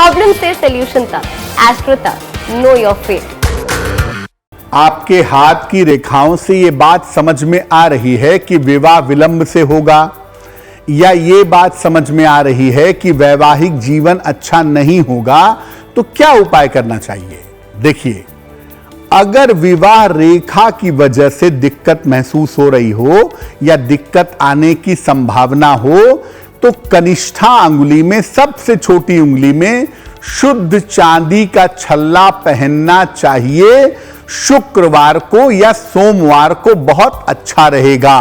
Problem से solution तक, astro तक, नो योर फेट। आपके हाथ की रेखाओं से ये बात समझ में आ रही है कि विवाह विलंब से होगा, या ये बात समझ में आ रही है कि वैवाहिक जीवन अच्छा नहीं होगा, तो क्या उपाय करना चाहिए? देखिए, अगर विवाह रेखा की वजह से दिक्कत महसूस हो रही हो या दिक्कत आने की संभावना हो, तो कनिष्ठा अंगुली में, सबसे छोटी उंगली में शुद्ध चांदी का छल्ला पहनना चाहिए। शुक्रवार को या सोमवार को बहुत अच्छा रहेगा।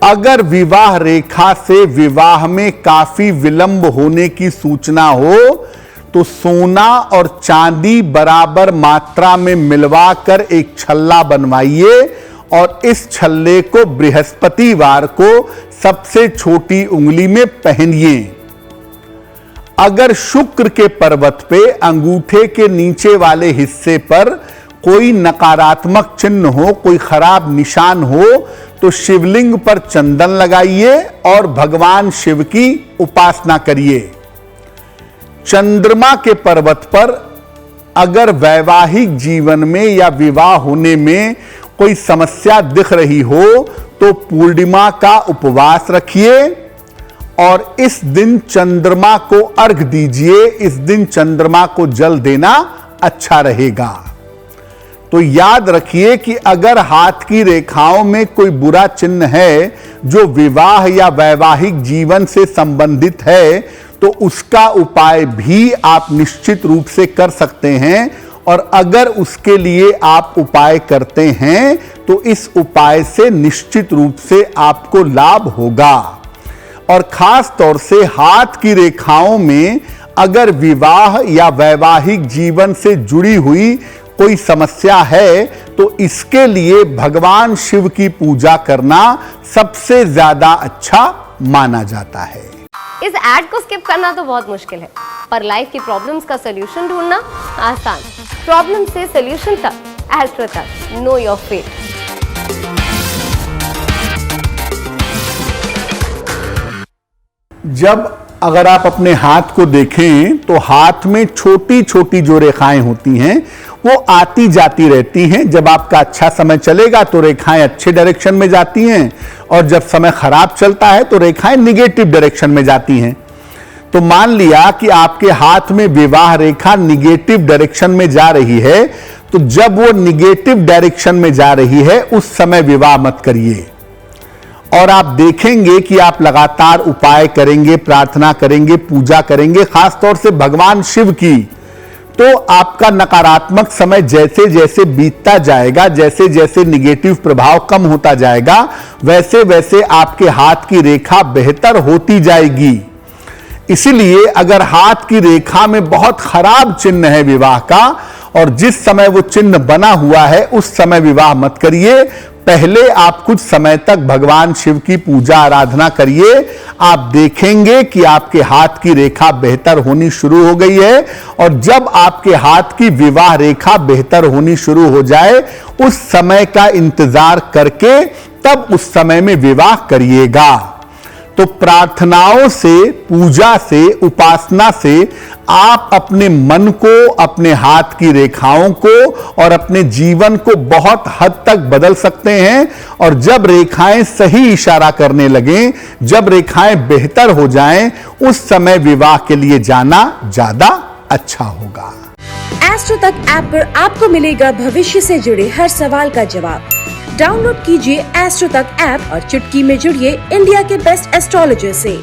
अगर विवाह रेखा से विवाह में काफी विलंब होने की सूचना हो, तो सोना और चांदी बराबर मात्रा में मिलवाकर एक छल्ला बनवाइए और इस छल्ले को बृहस्पतिवार को सबसे छोटी उंगली में पहनिए। अगर शुक्र के पर्वत पे अंगूठे के नीचे वाले हिस्से पर कोई नकारात्मक चिन्ह हो, कोई खराब निशान हो, तो शिवलिंग पर चंदन लगाइए और भगवान शिव की उपासना करिए। चंद्रमा के पर्वत पर अगर वैवाहिक जीवन में या विवाह होने में कोई समस्या दिख रही हो, तो पूर्णिमा का उपवास रखिए और इस दिन चंद्रमा को अर्घ दीजिए। इस दिन चंद्रमा को जल देना अच्छा रहेगा। तो याद रखिए कि अगर हाथ की रेखाओं में कोई बुरा चिन्ह है जो विवाह या वैवाहिक जीवन से संबंधित है, तो उसका उपाय भी आप निश्चित रूप से कर सकते हैं। और अगर उसके लिए आप उपाय करते हैं, तो इस उपाय से निश्चित रूप से आपको लाभ होगा। और खास तौर से हाथ की रेखाओं में अगर विवाह या वैवाहिक जीवन से जुड़ी हुई कोई समस्या है, तो इसके लिए भगवान शिव की पूजा करना सबसे ज्यादा अच्छा माना जाता है। इस ऐड को स्किप करना तो बहुत मुश्किल है, पर लाइफ की प्रॉब्लम्स का सॉल्यूशन ढूंढना आसान। प्रॉब्लम से सॉल्यूशन तक, एस्ट्रो तक, नो योर फेट। जब अगर आप अपने हाथ को देखें, तो हाथ में छोटी छोटी जो रेखाएं होती हैं वो आती जाती रहती हैं। जब आपका अच्छा समय चलेगा तो रेखाएं अच्छे डायरेक्शन में जाती हैं, और जब समय खराब चलता है तो रेखाएं निगेटिव डायरेक्शन में जाती हैं। तो मान लिया कि आपके हाथ में विवाह रेखा निगेटिव डायरेक्शन में जा रही है, तो जब वो निगेटिव डायरेक्शन में जा रही है उस समय विवाह मत करिए। और आप देखेंगे कि आप लगातार उपाय करेंगे, प्रार्थना करेंगे, पूजा करेंगे, खासतौर से भगवान शिव की, तो आपका नकारात्मक समय जैसे जैसे बीतता जाएगा, जैसे जैसे निगेटिव प्रभाव कम होता जाएगा, वैसे वैसे आपके हाथ की रेखा बेहतर होती जाएगी। इसीलिए अगर हाथ की रेखा में बहुत खराब चिन्ह है विवाह का, और जिस समय वो चिन्ह बना हुआ है उस समय विवाह मत करिए। पहले आप कुछ समय तक भगवान शिव की पूजा आराधना करिए। आप देखेंगे कि आपके हाथ की रेखा बेहतर होनी शुरू हो गई है, और जब आपके हाथ की विवाह रेखा बेहतर होनी शुरू हो जाए, उस समय का इंतजार करके तब उस समय में विवाह करिएगा। तो प्रार्थनाओं से, पूजा से, उपासना से आप अपने मन को, अपने हाथ की रेखाओं को और अपने जीवन को बहुत हद तक बदल सकते हैं। और जब रेखाएं सही इशारा करने लगें, जब रेखाएं बेहतर हो जाएं, उस समय विवाह के लिए जाना ज्यादा अच्छा होगा। एस्ट्रो तक ऐप पर आपको मिलेगा भविष्य से जुड़े हर सवाल का जवाब। डाउनलोड कीजिए एस्ट्रो तक ऐप और चुटकी में जुड़िए इंडिया के बेस्ट एस्ट्रोलॉजर से।